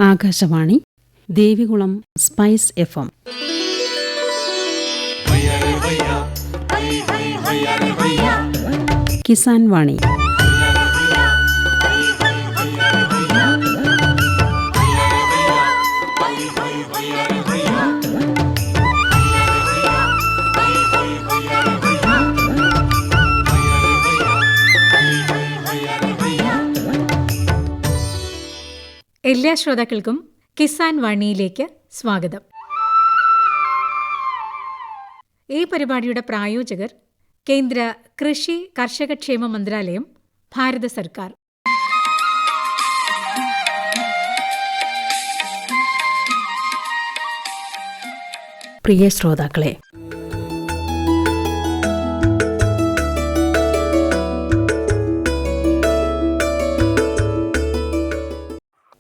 Akashvani Devikulam spice FM. Kisan വാണി. എല്ലാ ശ്രോതാക്കൾക്കും കിസാൻ വാണിയിലേക്ക് സ്വാഗതം. ഈ പരിപാടിയുടെ പ്രായോജകർ കേന്ദ്ര കൃഷി കർഷകക്ഷേമ മന്ത്രാലയം, ഭാരത സർക്കാർ. പ്രിയ ശ്രോതാക്കളെ,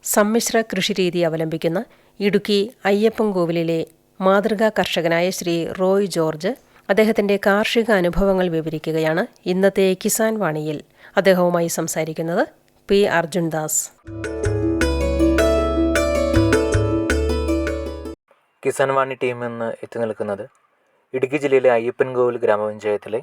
സമ്മിശ്ര കൃഷിരീതി അവലംബിക്കുന്ന ഇടുക്കി അയ്യപ്പൻകോവിലിലെ മാതൃകാ കർഷകനായ ശ്രീ റോയ് ജോർജ് അദ്ദേഹത്തിൻ്റെ കാർഷിക അനുഭവങ്ങൾ വിവരിക്കുകയാണ് ഇന്നത്തെ കിസാൻ വാണിയിൽ. അദ്ദേഹവുമായി സംസാരിക്കുന്നത് പി അർജുൻദാസ്. കിസാൻ വാണി ടീം എന്ന് എത്തി നിൽക്കുന്നത് ഇടുക്കി ജില്ലയിലെ അയ്യപ്പൻകോവിൽ ഗ്രാമപഞ്ചായത്തിലെ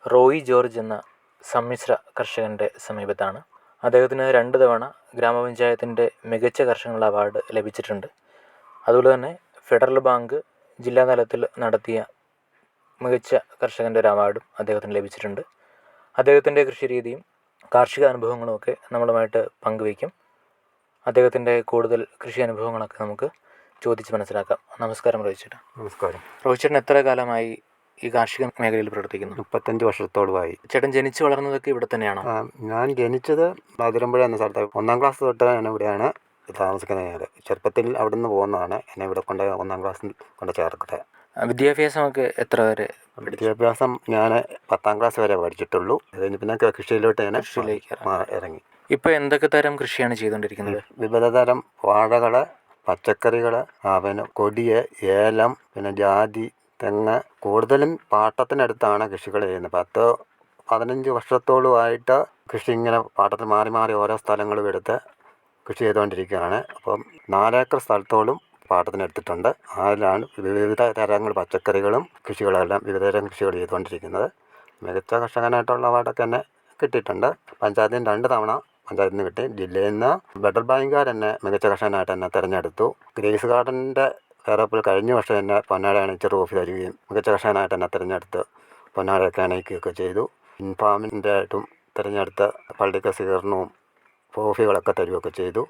റോയ് ജോർജ് എന്ന സമ്മിശ്ര കർഷകൻ്റെ സമീപത്താണ്. അദ്ദേഹത്തിന് 2 തവണ ഗ്രാമപഞ്ചായത്തിൻ്റെ മികച്ച കർഷകനുള്ള അവാർഡ് ലഭിച്ചിട്ടുണ്ട്. അതുപോലെ തന്നെ ഫെഡറൽ ബാങ്ക് ജില്ലാ തലത്തിൽ നടത്തിയ മികച്ച കർഷകൻ്റെ ഒരു അവാർഡും അദ്ദേഹത്തിന് ലഭിച്ചിട്ടുണ്ട്. അദ്ദേഹത്തിൻ്റെ കൃഷിരീതിയും കാർഷിക അനുഭവങ്ങളും ഒക്കെ നമ്മളുമായിട്ട് പങ്കുവയ്ക്കും. അദ്ദേഹത്തിൻ്റെ കൂടുതൽ കൃഷി അനുഭവങ്ങളൊക്കെ നമുക്ക് ചോദിച്ച് മനസ്സിലാക്കാം. നമസ്കാരം റോയ് ചേട്ടാ. നമസ്കാരം. റോയ് ചേട്ടൻ എത്ര കാലമായി ഈ കാർഷിക മേഖലയിൽ പ്രവർത്തിക്കുന്നു? 35 വർഷത്തോളമായി. ചേട്ടൻ ജനിച്ചു വളർന്നതൊക്കെ ഇവിടെ തന്നെയാണോ? ഞാൻ ജനിച്ചത് അതിരമ്പുഴ എന്ന സ്ഥലത്ത്. 1ാം ക്ലാസ് തൊട്ട് ഞാൻ ഇവിടെയാണ് താമസിക്കുന്നത്. ഞാൻ ചെറുപ്പത്തിൽ അവിടെ നിന്ന് പോകുന്നതാണ്. എന്നെ ഇവിടെ കൊണ്ട് 1ാം ക്ലാസ്സിൽ കൊണ്ട് ചേർക്കട്ടെ. വിദ്യാഭ്യാസമൊക്കെ എത്ര വരെ? വിദ്യാഭ്യാസം ഞാൻ 10ാം ക്ലാസ് വരെ പഠിച്ചിട്ടുള്ളൂ. അതിന് പിന്നെ കൃഷിയിലോട്ട് ഞാൻ ഇറങ്ങി. ഇപ്പോൾ എന്തൊക്കെ തരം കൃഷിയാണ് ചെയ്തുകൊണ്ടിരിക്കുന്നത്? വിവിധ തരം വാഴകൾ, പച്ചക്കറികൾ, പിന്നെ കൊടിയ്, ഏലം, പിന്നെ ജാതി, തെങ്ങ്. കൂടുതലും പാട്ടത്തിനടുത്താണ് കൃഷികൾ ചെയ്യുന്നത്. 10-15 വർഷത്തോളമായിട്ട് കൃഷി ഇങ്ങനെ പാട്ടത്തിൽ മാറി മാറി ഓരോ സ്ഥലങ്ങളും എടുത്ത് കൃഷി ചെയ്തുകൊണ്ടിരിക്കുകയാണ്. അപ്പം 4 ഏക്കർ സ്ഥലത്തോളം പാട്ടത്തിനെടുത്തിട്ടുണ്ട്. അതിലാണ് വിവിധ തരങ്ങൾ പച്ചക്കറികളും കൃഷികളെല്ലാം വിവിധ തരം കൃഷികൾ ചെയ്തുകൊണ്ടിരിക്കുന്നത്. മികച്ച കർഷകനായിട്ടുള്ള അവാർഡൊക്കെ തന്നെ കിട്ടിയിട്ടുണ്ട്. പഞ്ചായത്തിന് 2 തവണ പഞ്ചായത്തിൽ നിന്ന് കിട്ടി. ജില്ലയിൽ നിന്ന് ഫെഡറൽ ബാങ്കുകാർ എന്നെ മികച്ച കർഷകനായിട്ട് എന്നെ തിരഞ്ഞെടുത്തു. ഗ്രേസ് ഗാർഡൻ്റെ കയറപ്പോൾ കഴിഞ്ഞ വർഷം എന്നെ പൊന്നാട അണിയിച്ച് ട്രോഫി തരികയും മികച്ച കർഷകനായിട്ട് എന്നെ തിരഞ്ഞെടുത്ത് പൊന്നാടയൊക്കെ അണിയിക്കുകയൊക്കെ ചെയ്തു. ഇൻഫാമിൻ്റെ ആയിട്ടും തിരഞ്ഞെടുത്ത് പള്ളിക്ക് സ്വീകരണവും ട്രോഫികളൊക്കെ തരികയൊക്കെ ചെയ്തു.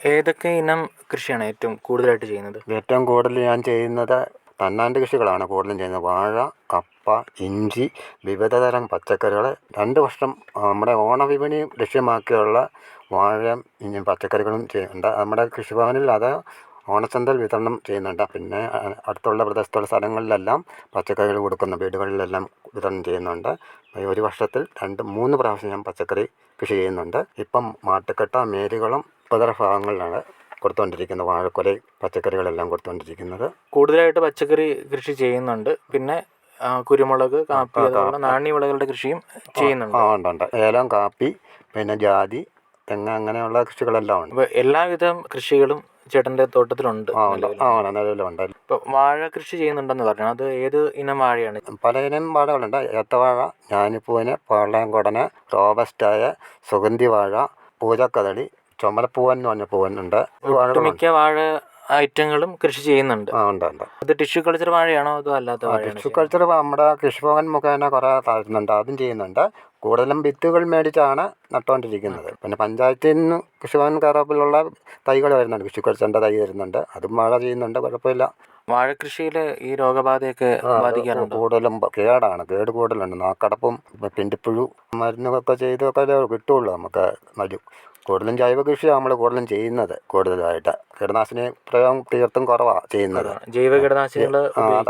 ഏതൊക്കെ ഇനം കൃഷിയാണ് ഏറ്റവും കൂടുതലായിട്ട് ചെയ്യുന്നത്? ഏറ്റവും കൂടുതൽ ഞാൻ ചെയ്യുന്നത് തന്നാണ്ട് കൃഷികളാണ് കൂടുതലും ചെയ്യുന്നത്. വാഴ, കപ്പ, ഇഞ്ചി, വിവിധ തരം പച്ചക്കറികൾ. 2 വർഷം നമ്മുടെ ഓണവിപണി ലക്ഷ്യമാക്കിയുള്ള വാഴയും ഇഞ്ചി പച്ചക്കറികളും ചെയ്യുന്നുണ്ട്. നമ്മുടെ കൃഷിഭവനിൽ അത് ഓണച്ചന്തൽ വിതരണം ചെയ്യുന്നുണ്ട്. പിന്നെ അടുത്തുള്ള പ്രദേശത്തുള്ള സ്ഥലങ്ങളിലെല്ലാം പച്ചക്കറികൾ കൊടുക്കുന്ന വീടുകളിലെല്ലാം വിതരണം ചെയ്യുന്നുണ്ട്. ഒരു വർഷത്തിൽ 2-3 പ്രാവശ്യം ഞാൻ പച്ചക്കറി കൃഷി ചെയ്യുന്നുണ്ട്. ഇപ്പം മാട്ടുക്കട്ട, മേരികുളം, പല ഭാഗങ്ങളിലാണ് കൊടുത്തുകൊണ്ടിരിക്കുന്നത്. വാഴക്കൊലയും പച്ചക്കറികളെല്ലാം കൊടുത്തുകൊണ്ടിരിക്കുന്നത്. കൂടുതലായിട്ട് പച്ചക്കറി കൃഷി ചെയ്യുന്നുണ്ട്. പിന്നെ കുരുമുളക്, കാപ്പി, അതുപോലെ നാണ്യവിളകളുടെ കൃഷിയും ചെയ്യുന്നുണ്ട്. ഉണ്ട്. ഏലം, കാപ്പി, പിന്നെ ജാതി, തെങ്ങ്, അങ്ങനെയുള്ള കൃഷികളെല്ലാം ഉണ്ട്. എല്ലാവിധ കൃഷികളും ചേട്ടൻ്റെ തോട്ടത്തിലുണ്ട്. നിലവിലുണ്ട്. ഇപ്പോൾ വാഴ കൃഷി ചെയ്യുന്നുണ്ടെന്ന് പറഞ്ഞു. അത് ഏത് ഇനം വാഴയാണ്? പല ഇനം വാഴകളുണ്ട്. ഏത്തവാഴ, ഞാനിപ്പൂവന്, പാളയംകുടന്, റോബസ്റ്റായ, സുഗന്ധി വാഴ, പൂജക്കദളി, ചുമലപ്പൂവൻ എന്ന് പറഞ്ഞ പൂവനുണ്ട്. മിക്ക വാഴ ഐറ്റങ്ങളും കൃഷി ചെയ്യുന്നുണ്ട്. ഉണ്ട്. അത് ടിഷ്യൂ കൾച്ചർ വാഴയാണോ അതോ അല്ലാത്ത? ടിഷ്യൂ കൾച്ചർ നമ്മുടെ കൃഷിഭവൻ മുഖേന കുറേ തരുന്നുണ്ട്. അതും ചെയ്യുന്നുണ്ട്. കൂടുതലും വിത്തുകൾ മേടിച്ചാണ് നട്ടുകൊണ്ടിരിക്കുന്നത്. പിന്നെ പഞ്ചായത്തിൽ നിന്ന് കൃഷിഭവൻ കയറപ്പിലുള്ള തൈകൾ വരുന്നുണ്ട്. കൃഷി കൾച്ചറിൻ്റെ തൈ തരുന്നുണ്ട്. അതും വാഴ ചെയ്യുന്നുണ്ട്. കുഴപ്പമില്ല. വാഴക്കൃഷിയിൽ ഈ രോഗബാധയൊക്കെ ബാധിക്കാറുണ്ട്? കൂടുതലും കേട് കൂടുതലുണ്ട്. നാക്കടപ്പും പിണ്ടിപ്പുഴു മരുന്നൊക്കെ ചെയ്തൊക്കെ കിട്ടുള്ളൂ നമുക്ക്. കൂടുതലും ജൈവ കൃഷിയാണ് നമ്മൾ കൂടുതലും ചെയ്യുന്നത്. കൂടുതലായിട്ട് കീടനാശിനി പ്രയോഗം തീർത്തും കുറവാണ് ചെയ്യുന്നത്. ജൈവ കീടനാശിനികൾ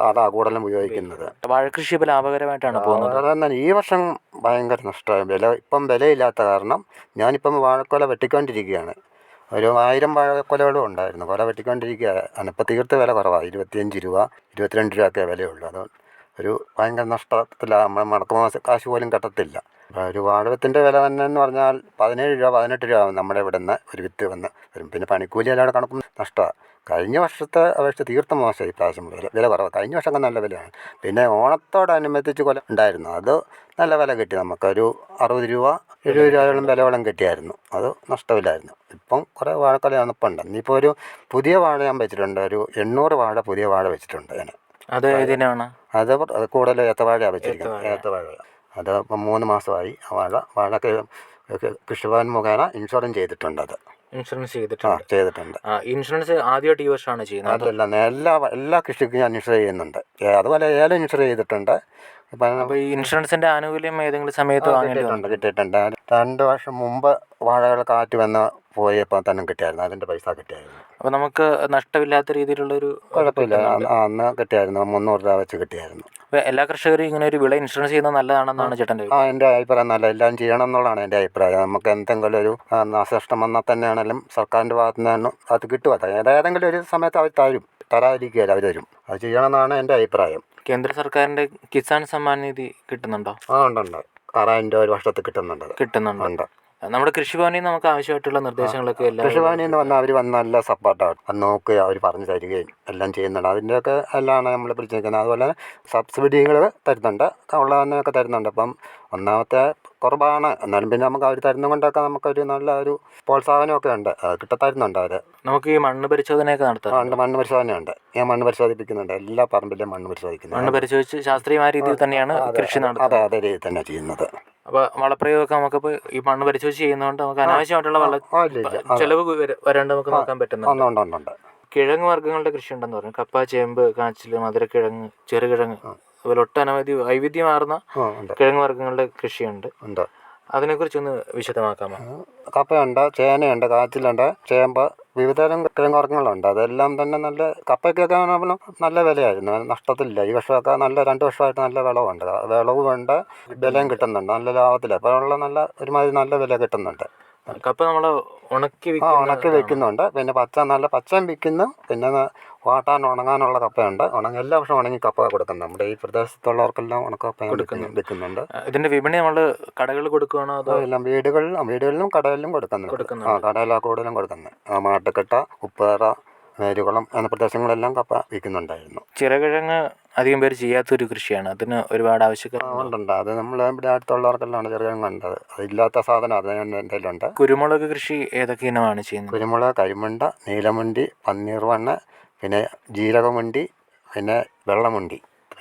അതാ കൂടുതലും ഉപയോഗിക്കുന്നത്. വാഴക്കൃഷി ഇപ്പോൾ ലാഭകരമായിട്ടാണ് പോകുന്നത്. ഈ വർഷം ഭയങ്കര നഷ്ടമായി. ഇപ്പം വിലയില്ലാത്ത കാരണം ഞാനിപ്പം വാഴക്കൊല വെട്ടിക്കൊണ്ടിരിക്കുകയാണ്. ഒരു 1000 വാഴക്കൊലകളും ഉണ്ടായിരുന്നു. കൊല വെട്ടിക്കൊണ്ടിരിക്കുകയാണ്. ഇപ്പം തീർത്ത് വില കുറവാണ്. 25 രൂപ, 22 രൂപയൊക്കെ വിലയുള്ളൂ. അത് ഒരു ഭയങ്കര നഷ്ടത്തിലാണ്. നമ്മൾ മുടക്കുന്ന കാശ് പോലും കിട്ടത്തില്ല. ഒരു വാഴവത്തിൻ്റെ വില തന്നെ എന്ന് പറഞ്ഞാൽ 17 രൂപ 18 രൂപ ആവും നമ്മുടെ ഇവിടെ നിന്ന് ഒരു വിത്ത് വന്ന് വരും. പിന്നെ പണിക്കൂലി എല്ലാവരുടെ കണക്കും നഷ്ടമാണ്. കഴിഞ്ഞ വർഷത്തെ അപേക്ഷിച്ച് തീർത്തും മോശം ഇപ്രാവശ്യം വില കുറവ്. കഴിഞ്ഞ വർഷമൊക്കെ നല്ല വിലയാണ്. പിന്നെ ഓണത്തോടനുബന്ധിച്ച് കൊല ഉണ്ടായിരുന്നു, അത് നല്ല വില കിട്ടി. നമുക്കൊരു 60 രൂപ 70 രൂപയോളം വിലയോളം കിട്ടിയായിരുന്നു. അത് നഷ്ടമില്ലായിരുന്നു. ഇപ്പം കുറേ വാഴക്കൊലയാണ് ഇപ്പം ഉണ്ട്. ഇനിയിപ്പോൾ ഒരു പുതിയ വാഴ ഞാൻ വെച്ചിട്ടുണ്ട്, ഒരു 800 വാഴ പുതിയ വാഴ വെച്ചിട്ടുണ്ട് ഞാൻ. അത് ഏതിനാണ്? അത് കൂടുതൽ ഏത്തവാഴയാണ് വെച്ചിരിക്കുന്നത്. ഏത്തവാഴ അത് ഇപ്പം 3 മാസമായി. വാഴക്ക് കൃഷിഭവൻ മുഖേന ഇൻഷുറൻസ് ചെയ്തിട്ടുണ്ട്. അത് ഇൻഷുറൻസ് ചെയ്തിട്ടുണ്ട്. ചെയ്തിട്ടുണ്ട്. ഇൻഷുറൻസ് ആദ്യമായിട്ട് ഈ വർഷമാണ് ചെയ്യുന്നത്? അതല്ല, എല്ലാ കൃഷിക്കും ഞാൻ ഇൻഷുർ ചെയ്യുന്നുണ്ട്. അതുപോലെ ഏലം ഇൻഷുർ ചെയ്തിട്ടുണ്ട്. അപ്പോൾ ഈ ഇൻഷുറൻസിൻ്റെ ആനുകൂല്യം ഏതെങ്കിലും സമയത്ത് കിട്ടിയിട്ടുണ്ട്. 2 വർഷം മുമ്പ് വാഴകൾ കാറ്റ് വന്ന് പോയപ്പോൾ തന്നെ കിട്ടിയായിരുന്നു, അതിൻ്റെ പൈസ കിട്ടിയായിരുന്നു. അപ്പോൾ നമുക്ക് നഷ്ടമില്ലാത്ത രീതിയിലുള്ളൊരു കുഴപ്പമില്ല. അന്ന് കിട്ടിയായിരുന്നു, 300 രൂപ വെച്ച് കിട്ടിയായിരുന്നു. അപ്പോൾ എല്ലാ കർഷകരും ഇങ്ങനെ ഒരു വിള ഇൻഷുറൻസ് ചെയ്യുന്നത് നല്ലതാണെന്നാണ് ചേട്ടൻ്റെ എൻ്റെ അഭിപ്രായം. നല്ല എല്ലാം ചെയ്യണം എന്നുള്ളതാണ് എൻ്റെ അഭിപ്രായം. നമുക്ക് എന്തെങ്കിലും ഒരു നാശനഷ്ടം വന്നാൽ തന്നെയാണെങ്കിലും സർക്കാരിൻ്റെ ഭാഗത്തു നിന്ന് അത് കിട്ടുക. ഏതെങ്കിലും ഒരു സമയത്ത് അവർ തരാതിരിക്കുകയില്ല, അവർ തരും. അത് ചെയ്യണമെന്നാണ് എൻ്റെ അഭിപ്രായം. കേന്ദ്ര സർക്കാരിൻ്റെ കിസാൻ സമ്മാൻ നിധി കിട്ടുന്നുണ്ടോ? ഉണ്ട്. 6000 രൂപ ഒരു വർഷത്തിൽ കിട്ടുന്നുണ്ട്. നമ്മുടെ കൃഷിഭവനിൽ നമുക്ക് ആവശ്യമായിട്ടുള്ള നിർദ്ദേശങ്ങളൊക്കെ എല്ലാം കൃഷിഭവനിൽ നിന്ന് വന്നാൽ അവർ വന്ന് നല്ല സപ്പോർട്ടാണ്. അത് നോക്കുക, അവർ പറഞ്ഞു തരികയും എല്ലാം ചെയ്യുന്നുണ്ട്. അതിൻ്റെയൊക്കെ എല്ലാം നമ്മൾ പിടിച്ചിരിക്കുന്നത്. അതുപോലെ സബ്സിഡികൾ തരുന്നുണ്ട്, ഉള്ളതെന്നൊക്കെ തരുന്നുണ്ട്. അപ്പം ഒന്നാമത്തെ കുറവാണ്, എന്നാലും പിന്നെ നമുക്ക് അവർ തരുന്നത് കൊണ്ടൊക്കെ നമുക്കൊരു നല്ല ഒരു പ്രോത്സാഹനമൊക്കെ ഉണ്ട്. തരുന്നുണ്ട് അവർ. നമുക്ക് ഈ മണ്ണ് പരിശോധനയൊക്കെ നടത്താറുണ്ട്. മണ്ണ് പരിശോധനയുണ്ട്. ഞാൻ മണ്ണ് പരിശോധിപ്പിക്കുന്നുണ്ട്. എല്ലാ പറമ്പിലും മണ്ണ് പരിശോധിക്കുന്നുണ്ട്. മണ്ണ് പരിശോധിച്ച് ശാസ്ത്രീയമായ രീതിയിൽ തന്നെയാണ് കൃഷി നടത്തുന്നത്. അതേ രീതിയിൽ തന്നെ ചെയ്യുന്നത്. അപ്പോൾ വളപ്രയോഗമൊക്കെ നമുക്കിപ്പോൾ ഈ മണ്ണ് പരിശോധിച്ച് ചെയ്യുന്നതുകൊണ്ട് നമുക്ക് അനാവശ്യമായിട്ടുള്ള ചെലവ് വരാണ്ട് നമുക്ക് നോക്കാൻ പറ്റുന്നുണ്ട്. കിഴങ്ങ് വർഗ്ഗങ്ങളുടെ കൃഷി ഉണ്ടെന്ന് പറഞ്ഞു. കപ്പ, ചേമ്പ്, കാച്ചിൽ, മധുരക്കിഴങ്ങ്, ചെറുകിഴങ്ങ്, അതുപോലെ ഒട്ടനവധി വൈവിധ്യമാർന്ന കിഴങ്ങ് വർഗ്ഗങ്ങളുടെ കൃഷിയുണ്ട്. അതിനെക്കുറിച്ചൊന്ന് വിശദമാക്കാമോ? കപ്പയുണ്ട്, ചേനയുണ്ട്, കാച്ചിലുണ്ട്, ചേമ്പ്, വിവിധതരം കിഴങ്ങ് വർഗ്ഗങ്ങളുണ്ട്. അതെല്ലാം തന്നെ നല്ല കപ്പയ്ക്കൊക്കെ നല്ല വിലയായിരുന്നു, നഷ്ടത്തിലില്ല. ഈ വർഷമൊക്കെ നല്ല 2 വർഷമായിട്ട് നല്ല വിളവുണ്ട്, വിലയും കിട്ടുന്നുണ്ട്, നല്ല ലാഭത്തില്ല. അപ്പോൾ ഉള്ള നല്ല ഒരുമാതിരി നല്ല വില കിട്ടുന്നുണ്ട്. കപ്പ നമ്മൾ ഉണക്കി വെക്കുന്നുണ്ട്. പിന്നെ പച്ചയും വിൽക്കുന്നു. പിന്നെ വാട്ടാൻ ഉണങ്ങാനുള്ള കപ്പയുണ്ട്. എല്ലാ വർഷവും ഉണങ്ങി കപ്പ കൊടുക്കുന്നു. നമ്മുടെ ഈ പ്രദേശത്തുള്ളവർക്കെല്ലാം ഉണക്കപ്പ വിൽക്കുന്നുണ്ട്. ഇതിന്റെ വിപണി നമ്മൾ കടകളിൽ കൊടുക്കുകയാണോ അതോ എല്ലാം വീടുകളിലും കടകളിലും കൊടുക്കുന്നുണ്ട്. കടയിലാണ് കൂടുതലും കൊടുക്കുന്നത്. മാട്ടുക്കെട്ട, ഉപ്പേറ, നേരുകുളം എന്ന പ്രദേശങ്ങളെല്ലാം കപ്പ വിൽക്കുന്നുണ്ടായിരുന്നു. ചെറുകിഴങ്ങ് അധികം പേര് ചെയ്യാത്തൊരു കൃഷിയാണ്, അതിന് ഒരുപാട് ആവശ്യക്കാരുണ്ട്. അത് നമ്മൾ ഇവിടെ അടുത്തുള്ളവർക്കെല്ലാം ചെറുകിഴങ്ങുണ്ട്. അതില്ലാത്ത സാധനം അത് എൻ്റെ കയ്യിലുണ്ട്. കുരുമുളക് കൃഷി ഏതൊക്കെ ഇനമാണ് ചെയ്യുന്നത്? കുരുമുളക്, കരിമണ്ട, നീലമുണ്ടി, പന്നീർവണ്ണ, പിന്നെ ജീരകമുണ്ടി, പിന്നെ വെള്ളമുണ്ടി,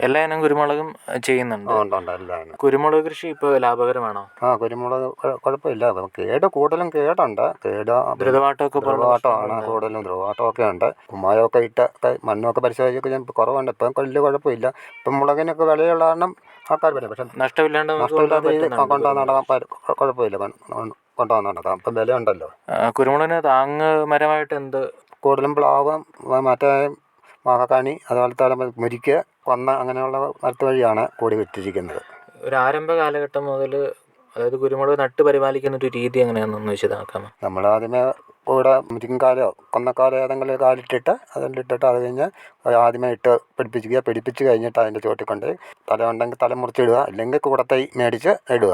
എല്ലാ ഇനം കുരുമുളകും ചെയ്യുന്നുണ്ട്. എല്ലാം. കുരുമുളക് കൃഷി ഇപ്പോൾ ലാഭകരമാണോ? കുരുമുളക് കുഴപ്പമില്ല. കൂടുതലും കേടുണ്ട്. ദ്രുവാട്ടമാണ് കൂടുതലും. ദ്രുവാട്ടമൊക്കെ ഉണ്ട്. കുമ്മായമൊക്കെ ഇട്ട് മണ്ണൊക്കെ പരിശോധിച്ചൊക്കെ കുറവുണ്ട്. ഇപ്പം വലിയ കുഴപ്പമില്ല. ഇപ്പം മുളകിനൊക്കെ വിലയുള്ള കാരണം ആൾക്കാർ വരും. പക്ഷെ നഷ്ടമില്ലാതെ കൊണ്ടുവന്ന് നടക്കാൻ കുഴപ്പമില്ല. കൊണ്ടുവന്ന് നടക്കാം. ഇപ്പം വിലയുണ്ടല്ലോ. കുരുമുളകിന് താങ്ങ് മരമായിട്ട് എന്ത്? കൂടുതലും പ്ലാവ്, മറ്റേ മാങ്ങാക്കാണി, അതുപോലത്തെ മുരിക്ക്, കൊന്ന, അങ്ങനെയുള്ള മരത്ത് വഴിയാണ് കൂടി വിറ്റിരിക്കുന്നത്. ഒരു ആരംഭ കാലഘട്ടം മുതൽ, അതായത് കുരുമുളക് നട്ട് പരിപാലിക്കുന്ന ഒരു രീതി എങ്ങനെയാണെന്നൊന്ന് വിശദമാക്കാമോ? നമ്മൾ ആദ്യമേ കൂടെ മുരിങ്ങക്കാലോ കൊന്നക്കാലോ ഏതെങ്കിലും കാലിട്ടിട്ട് അതിലിട്ടിട്ട് അത് കഴിഞ്ഞ് ആദ്യമേ പിടിപ്പിച്ച് കഴിഞ്ഞിട്ട് അതിൻ്റെ ചോട്ടിക്കൊണ്ട് തല ഉണ്ടെങ്കിൽ തല മുറിച്ചിടുക, അല്ലെങ്കിൽ കൂടത്തൈ മേടിച്ച് ഇടുക.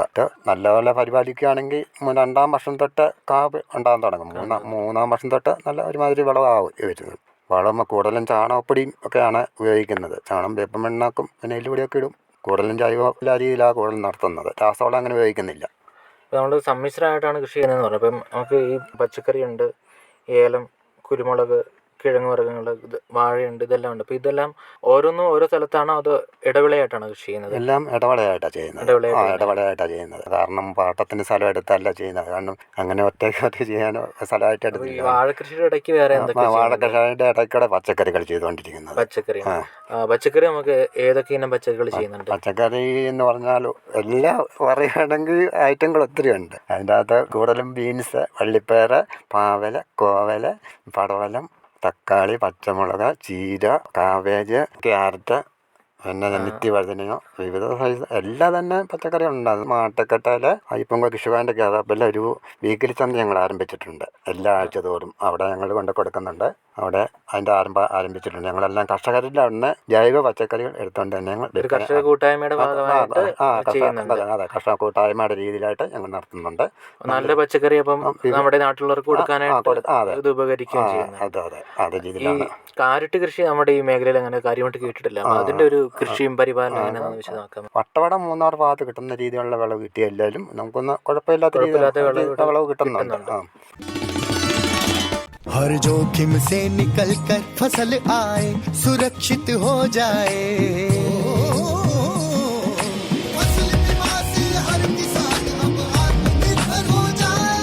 നല്ലപോലെ പരിപാലിക്കുകയാണെങ്കിൽ 2-ാം വർഷം തൊട്ട് കാവ് ഉണ്ടാകാൻ തുടങ്ങും. 3-ാം വർഷം തൊട്ട് നല്ല ഒരുമാതിരി വിളവാകും വരുന്നത്. വളം കൂടുതലും ചാണകപ്പൊടിയും ഒക്കെയാണ് ഉപയോഗിക്കുന്നത്. ചാണകം, വേപ്പം എണ്ണാക്കും, പിന്നെ എല്ലുപൊടിയൊക്കെ ഇടും. കൂടുതലും ജൈവ രീതിയിലാണ് കൂടുതലും നടത്തുന്നത്. രാസവളം അങ്ങനെ ഉപയോഗിക്കുന്നില്ല. ഇപ്പോൾ നമ്മൾ സമ്മിശ്രമായിട്ടാണ് കൃഷി ചെയ്യുന്നതെന്ന് പറഞ്ഞത്. അപ്പം നമുക്ക് ഈ പച്ചക്കറിയുണ്ട്, ഏലം, കുരുമുളക്, കിഴങ്ങ് വർഗ്ഗങ്ങൾ, വാഴയുണ്ട്, ഇതെല്ലാം ഉണ്ട്. അപ്പോൾ ഇതെല്ലാം ഓരോന്നും ഓരോ സ്ഥലത്താണോ അതോ ഇടവിളയായിട്ടാണ് കൃഷി ചെയ്യുന്നത്? എല്ലാം ഇടവിളയായിട്ടാണ് ചെയ്യുന്നത്. കാരണം പാട്ടത്തിന് സ്ഥലം എടുത്തല്ല ചെയ്യുന്നത്. കാരണം അങ്ങനെ ഒറ്റയ്ക്ക് ചെയ്യാനോ സ്ഥലമായിട്ട് എടുത്തില്ല. വാഴക്കൃഷിയുടെ ഇടയ്ക്ക് വേറെ വാഴക്കൃഷിയുടെ ഇടയ്ക്കൂടെ പച്ചക്കറികൾ ചെയ്തുകൊണ്ടിരിക്കുന്നത്. പച്ചക്കറി നമുക്ക് ഏതൊക്കെ ഇനം പച്ചക്കറി ചെയ്യുന്നുണ്ട്? പച്ചക്കറി എന്ന് പറഞ്ഞാൽ എല്ലാം പറയുകയാണെങ്കിൽ ഐറ്റങ്ങൾ ഒത്തിരി ഉണ്ട്. അതിൻ്റെ അകത്ത് കൂടുതലും ബീൻസ്, വള്ളിപ്പയർ, പാവൽ, കോവൽ, പടവലം, തക്കാളി, പച്ചമുളക്, ചീര, കാബേജ്, ക്യാരറ്റ്, പിന്നെ നിത്യവഴുതനയോ വിവിധ സൈസ് എല്ലാം തന്നെ പച്ചക്കറി ഉണ്ടാകും. മാട്ടക്കെട്ടയിൽ അയ്യപ്പൻ കൃഷിഭവൻ്റെ കേരളത്തിൽ ഒരു വീക്കിലി ചന്ത ഞങ്ങൾ ആരംഭിച്ചിട്ടുണ്ട്. എല്ലാ ആഴ്ച തോറും അവിടെ ഞങ്ങൾ കൊണ്ട് കൊടുക്കുന്നുണ്ട്. അവിടെ അതിൻ്റെ ആരംഭിച്ചിട്ടുണ്ട്. ഞങ്ങളെല്ലാം കർഷകരിൽ അവിടുന്ന് ജൈവ പച്ചക്കറികൾ എടുത്തുകൊണ്ട് തന്നെ ഞങ്ങൾ കർഷക കൂട്ടായ്മയുടെ ഭാഗമായിട്ട് അതെ കർഷക കൂട്ടായ്മയുടെ രീതിയിലായിട്ട് ഞങ്ങൾ നടത്തുന്നുണ്ട്. നല്ല പച്ചക്കറി അപ്പം നമ്മുടെ നാട്ടിലുള്ളവർക്ക് കൊടുക്കാനായിട്ട് ഇത് ഉപകരിക്കുകയും ചെയ്യുന്നു. അതെ അതെ രീതിയിലാണ്. കാരറ്റ് കൃഷി നമ്മുടെ ഈ മേഖലയിൽ അങ്ങനെ കാര്യമായിട്ട് കേട്ടിട്ടില്ല. അതിന്റെ ഒരു കൃഷിയും പരിപാലനം എങ്ങനെയാണെന്ന് വിശദമാക്കാം. വട്ടവട മൂന്നാർ ഭാഗത്ത് കിട്ടുന്ന രീതിയിലുള്ള വിളവ് കിട്ടിയ എല്ലാവരും നമുക്കൊന്ന് കുഴപ്പമില്ലാത്ത വിളവ് കിട്ടുന്നുണ്ട്. हर जोखिम से निकल कर फसल आए, सुरक्षित हो जाए। फसल बीमा से हर किसान अब आत्मनिर्भर हो जाए।